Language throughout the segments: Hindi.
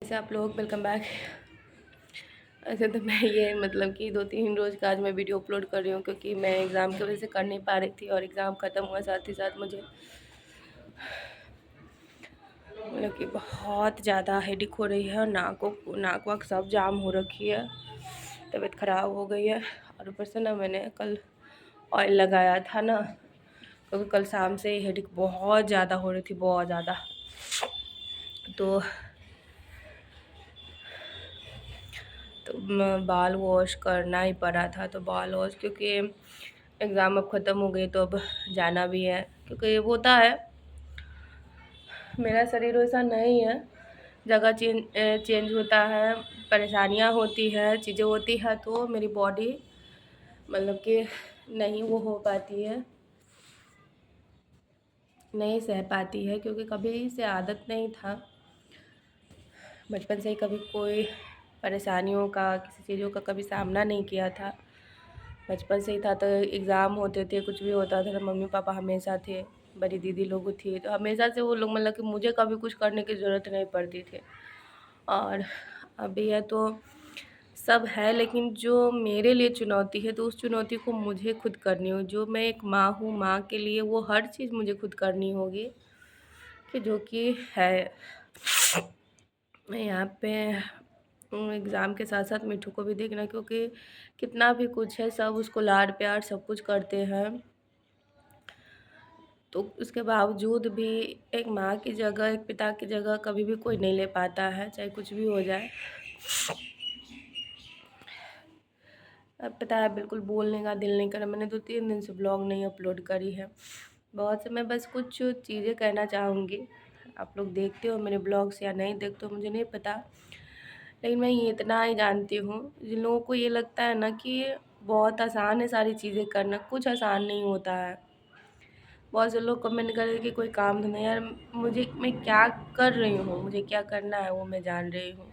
कैसे आप लोग, वेलकम बैक। ऐसे तो मैं ये मतलब कि 2-3 रोज़ का आज मैं वीडियो अपलोड कर रही हूँ क्योंकि मैं एग्ज़ाम की वजह से कर नहीं पा रही थी और एग्ज़ाम ख़त्म हुआ साथ ही साथ मुझे मतलब कि बहुत ज़्यादा हेडेक हो रही है और नाक वाक सब जाम हो रखी है, तबीयत ख़राब हो गई है। और ऊपर से ना मैंने कल ऑयल लगाया था ना, क्योंकि कल शाम से हेडेक बहुत ज़्यादा हो रही थी, बहुत ज़्यादा। तो बाल वॉश करना ही पड़ा था, तो बाल वॉश क्योंकि एग्ज़ाम अब ख़त्म हो गई तो अब जाना भी है, क्योंकि वो होता है मेरा शरीर वैसा नहीं है, जगह चेंज होता है, परेशानियां होती है, चीज़ें होती है, तो मेरी बॉडी मतलब कि नहीं वो हो पाती है, नहीं सह पाती है, क्योंकि कभी से आदत नहीं था बचपन से ही, कभी कोई परेशानियों का किसी चीज़ों का कभी सामना नहीं किया था। बचपन से ही था, तो एग्ज़ाम होते थे, कुछ भी होता था तो मम्मी पापा हमेशा थे, बड़ी दीदी लोग थी, तो हमेशा से वो लोग मतलब कि मुझे कभी कुछ करने की ज़रूरत नहीं पड़ती थी। और अभी है तो सब है, लेकिन जो मेरे लिए चुनौती है तो उस चुनौती को मुझे खुद करनी हो। जो मैं एक माँ हूँ, माँ के लिए वो हर चीज़ मुझे खुद करनी होगी, कि जो कि है। मैं यहाँ पे एग्ज़ाम के साथ साथ मिठू को भी देखना, क्योंकि कितना भी कुछ है सब उसको लाड प्यार सब कुछ करते हैं, तो उसके बावजूद भी एक माँ की जगह, एक पिता की जगह कभी भी कोई नहीं ले पाता है, चाहे कुछ भी हो जाए। अब पता है बिल्कुल बोलने का दिल नहीं कर रहा, मैंने 2-3 दिन से ब्लॉग नहीं अपलोड करी है। बहुत से मैं बस कुछ चीज़ें कहना चाहूँगी, आप लोग देखते हो मेरे ब्लॉग्स या नहीं देखते हो मुझे नहीं पता, लेकिन मैं ये इतना ही जानती हूँ, जिन लोगों को ये लगता है ना कि बहुत आसान है सारी चीज़ें करना, कुछ आसान नहीं होता है। बहुत से लोग कमेंट कर रहे हैं कि कोई काम धंधा, यार मैं क्या कर रही हूँ, मुझे क्या करना है वो मैं जान रही हूँ।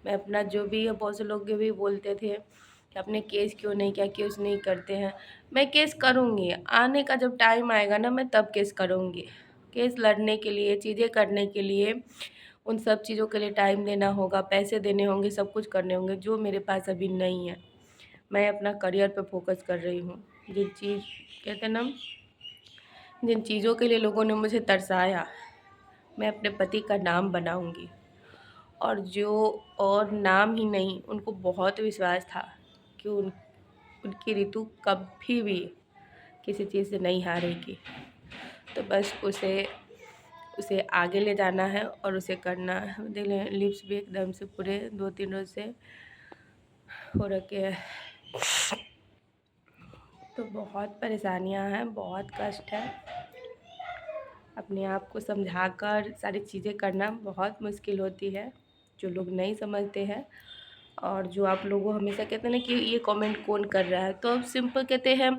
मैं अपना जो भी है, बहुत से लोग भी बोलते थे कि आपने केस क्यों नहीं किया, केस नहीं करते हैं। मैं केस करूँगी, आने का जब टाइम आएगा ना मैं तब केस करूँगी। केस लड़ने के लिए, चीज़ें करने के लिए, उन सब चीज़ों के लिए टाइम देना होगा, पैसे देने होंगे, सब कुछ करने होंगे, जो मेरे पास अभी नहीं है। मैं अपना करियर पे फोकस कर रही हूँ। जिन चीज़ कहते हैं ना, जिन चीज़ों के लिए लोगों ने मुझे तरसाया, मैं अपने पति का नाम बनाऊंगी। और नाम ही नहीं, उनको बहुत विश्वास था कि उनकी ऋतु कभी भी किसी चीज़ से नहीं हारेगी, तो बस उसे उसे आगे ले जाना है और उसे करना है। देख लें, लिप्स भी एकदम से पूरे 2-3 रोज से हो रखे हैं, तो बहुत परेशानियां हैं, बहुत कष्ट है। अपने आप को समझाकर सारी चीज़ें करना बहुत मुश्किल होती है, जो लोग नहीं समझते हैं। और जो आप लोगों हमेशा कहते हैं ना कि ये कमेंट कौन कर रहा है, तो अब सिंपल कहते हैं,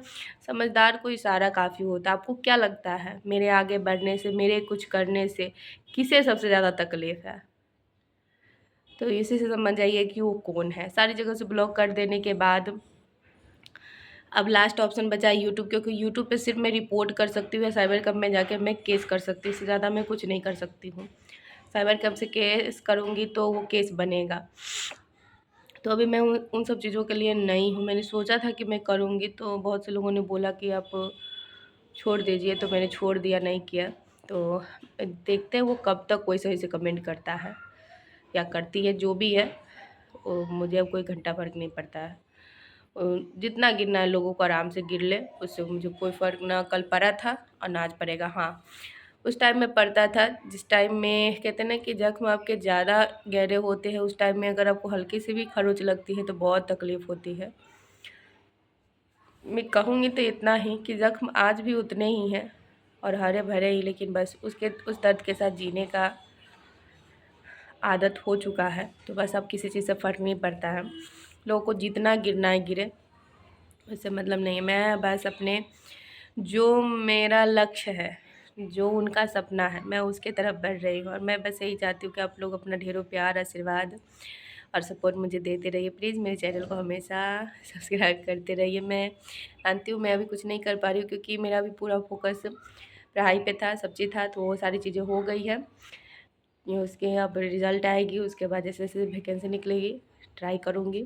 समझदार को इशारा काफ़ी होता है। आपको क्या लगता है मेरे आगे बढ़ने से, मेरे कुछ करने से किसे सबसे ज़्यादा तकलीफ़ है? तो इसी से समझ जाइए कि वो कौन है। सारी जगह से ब्लॉक कर देने के बाद अब लास्ट ऑप्शन बचा है यूट्यूब, क्योंकि यूट्यूब पे सिर्फ मैं रिपोर्ट कर सकती हूँ या साइबर कैफ़े में जाके मैं केस कर सकती हूँ, इससे ज़्यादा मैं कुछ नहीं कर सकती हूँ। साइबर कैफ़े से केस करूँगी तो वो केस बनेगा। तो अभी मैं उन सब चीज़ों के लिए नहीं हूँ। मैंने सोचा था कि मैं करूँगी, तो बहुत से लोगों ने बोला कि आप छोड़ दीजिए, तो मैंने छोड़ दिया, नहीं किया। तो देखते हैं वो कब तक कोई सही से कमेंट करता है या करती है, जो भी है वो मुझे अब कोई घंटा फ़र्क नहीं पड़ता है। जितना गिरना है लोगों को आराम से गिर ले, उससे मुझे कोई फ़र्क ना कल पड़ा था और ना आज पड़ेगा। हाँ, उस टाइम में पड़ता था जिस टाइम में कहते हैं ना कि ज़ख्म आपके ज़्यादा गहरे होते हैं, उस टाइम में अगर आपको हल्की सी भी खरोंच लगती है तो बहुत तकलीफ़ होती है। मैं कहूँगी तो इतना ही कि ज़ख्म आज भी उतने ही हैं और हरे भरे ही, लेकिन बस उस दर्द के साथ जीने का आदत हो चुका है, तो बस अब किसी चीज़ से फ़र्क नहीं पड़ता है। लोगों को जितना गिरना है गिरे, उससे मतलब नहीं है। मैं बस अपने जो मेरा लक्ष्य है, जो उनका सपना है, मैं उसके तरफ बढ़ रही हूँ और मैं बस यही चाहती हूँ कि आप लोग अपना ढेरों प्यार, आशीर्वाद और सपोर्ट मुझे देते रहिए। प्लीज़ मेरे चैनल को हमेशा सब्सक्राइब करते रहिए। मैं जानती हूँ मैं अभी कुछ नहीं कर पा रही हूँ, क्योंकि मेरा भी पूरा फोकस पढ़ाई पे था, सब चीज़ था, तो वो सारी चीज़ें हो गई है। ये उसके अब रिज़ल्ट आएगी, उसके बाद जैसे जैसे वैकेंसी निकलेगी ट्राई करूँगी।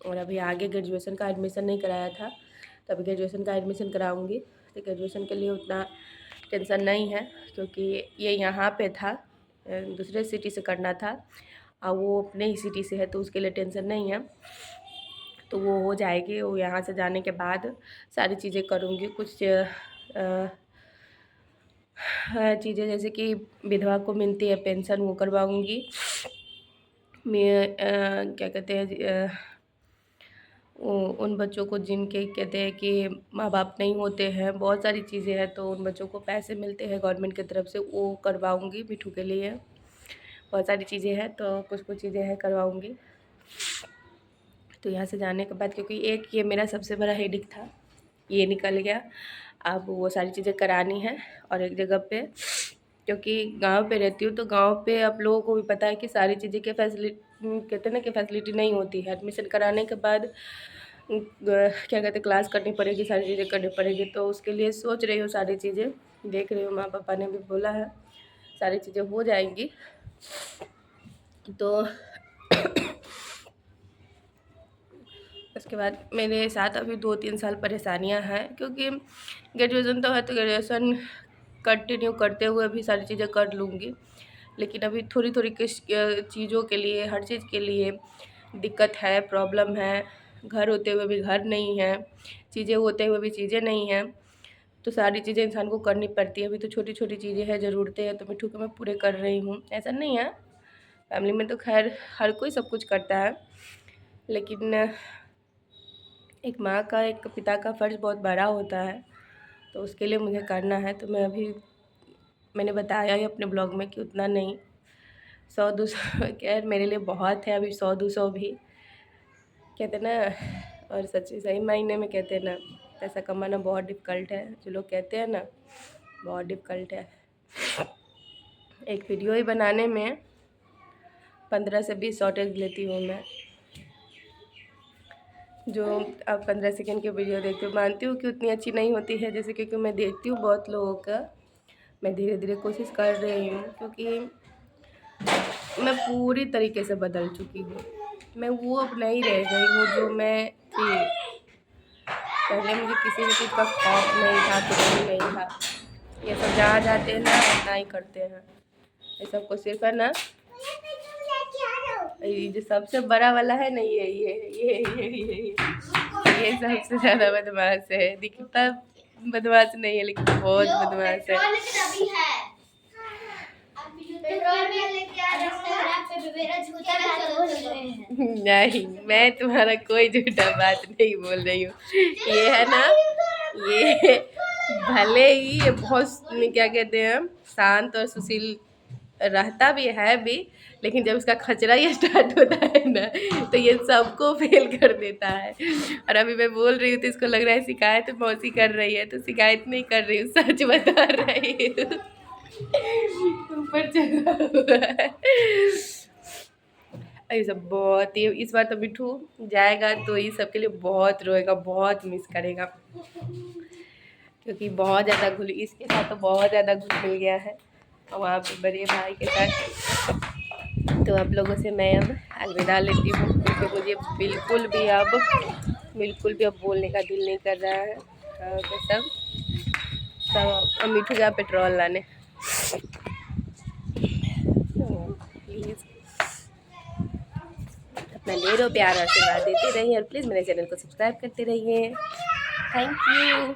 और अभी आगे ग्रेजुएशन का एडमिशन नहीं कराया था, तो अभी ग्रेजुएशन का एडमिशन कराऊँगी। तो ग्रेजुएशन के लिए उतना टेंशन नहीं है, क्योंकि ये यहाँ पे था, दूसरे सिटी से करना था, और वो अपने ही सिटी से है, तो उसके लिए टेंशन नहीं है। तो वो हो जाएगी। वो यहाँ से जाने के बाद सारी चीज़ें करूँगी। कुछ चीज़ें जैसे कि विधवा को मिलती है पेंशन, वो करवाऊँगी। मैं क्या कहते हैं, उन बच्चों को जिनके कहते हैं कि माँ बाप नहीं होते हैं, बहुत सारी चीज़ें हैं, तो उन बच्चों को पैसे मिलते हैं गवर्नमेंट की तरफ से, वो करवाऊँगी मिठू के लिए। बहुत सारी चीज़ें हैं, तो कुछ कुछ चीज़ें हैं करवाऊँगी। तो यहाँ से जाने के बाद, क्योंकि एक ये मेरा सबसे बड़ा हेडेक था, ये निकल गया। अब वो सारी चीज़ें करानी है। और एक जगह पे, क्योंकि गांव पे रहती हूँ, तो गांव पे आप लोगों को भी पता है कि सारी चीज़ें की फैसिलिटी, कहते हैं ना कि फैसिलिटी नहीं होती है। एडमिशन कराने के बाद क्या कहते हैं, क्लास करनी पड़ेगी, सारी चीज़ें करनी पड़ेगी। तो उसके लिए सोच रही हूँ, सारी चीज़ें देख रही हूँ। माँ पापा ने भी बोला है सारी चीज़ें हो जाएंगी। तो उसके बाद मेरे साथ अभी 2-3 साल परेशानियां हैं, क्योंकि ग्रेजुएशन तो है, तो ग्रेजुएशन कंटिन्यू करते हुए भी सारी चीज़ें कर लूँगी। लेकिन अभी थोड़ी थोड़ी किस चीज़ों के लिए, हर चीज़ के लिए दिक्कत है, प्रॉब्लम है। घर होते हुए भी घर नहीं है, चीज़ें होते हुए भी चीज़ें नहीं हैं। तो सारी चीज़ें इंसान को करनी पड़ती है। अभी तो छोटी छोटी चीज़ें हैं, ज़रूरतें हैं, तो मिठू को मैं पूरे कर रही हूँ। ऐसा नहीं है, फैमिली में तो खैर हर कोई सब कुछ करता है, लेकिन एक माँ का, एक पिता का फ़र्ज़ बहुत बड़ा होता है, तो उसके लिए मुझे करना है। तो मैं अभी, मैंने बताया ही अपने ब्लॉग में कि उतना नहीं, 100-200 खैर मेरे लिए बहुत है। अभी 100-200 भी कहते ना, और सच्ची सही मायने में कहते हैं ना, पैसा कमाना बहुत डिफ़िकल्ट है। जो लोग कहते हैं ना, बहुत डिफ़िकल्ट है। एक वीडियो ही बनाने में 15 से 20 शॉर्टेज लेती हूँ मैं। जो आप 15 सेकंड की वीडियो देखते हो, मानती हूँ कि उतनी अच्छी नहीं होती है, जैसे क्योंकि मैं देखती हूँ बहुत लोगों का। मैं धीरे धीरे कोशिश कर रही हूँ, क्योंकि मैं पूरी तरीके से बदल चुकी हूँ। मैं वो अब नहीं रह गई हूँ जो मैं थी। पहले मुझे किसी भी चीज़ का खौफ नहीं था, कुछ भी नहीं था। ये सब जहाँ जाते हैं ना, ना ही करते हैं। ये सबको सिर्फ है ना, ये जो सबसे बड़ा वाला है ना, ये सबसे ज़्यादा बदमाश है। दिखता बदमाश नहीं है, लेकिन बहुत बदमाश है। नहीं, मैं तुम्हारा कोई झूठा बात नहीं बोल रही हूँ। ये है ना, ये भले ही ये बहुत क्या कहते हैं, शांत और सुशील रहता भी है भी, लेकिन जब इसका खचरा ये स्टार्ट होता है ना, तो ये सबको फेल कर देता है। और अभी मैं बोल रही हूँ तो इसको लग रहा है शिकायत मौसी कर रही है, तो शिकायत नहीं कर रही हूँ, सच बता रही हूँ। ऊपर चढ़ा हुआ है। ये सब बहुत ही, इस बार तो मिठू जाएगा तो ये सब के लिए बहुत रोएगा, बहुत मिस करेगा, क्योंकि बहुत ज़्यादा घुल, इसके साथ तो बहुत ज़्यादा घुल मिल गया है, और वहाँ पे बड़े भाई के साथ। तो आप लोगों से मैं अब अलविदा लेती हूँ, क्योंकि मुझे बिल्कुल भी अब बोलने का दिल नहीं कर रहा है। तो सब मिठू जा पेट्रोल लाने, प्लीज़ अपना ढेरों प्यार आशीर्वाद देते रहिए, और प्लीज़ मेरे चैनल को सब्सक्राइब करते रहिए। Thank you.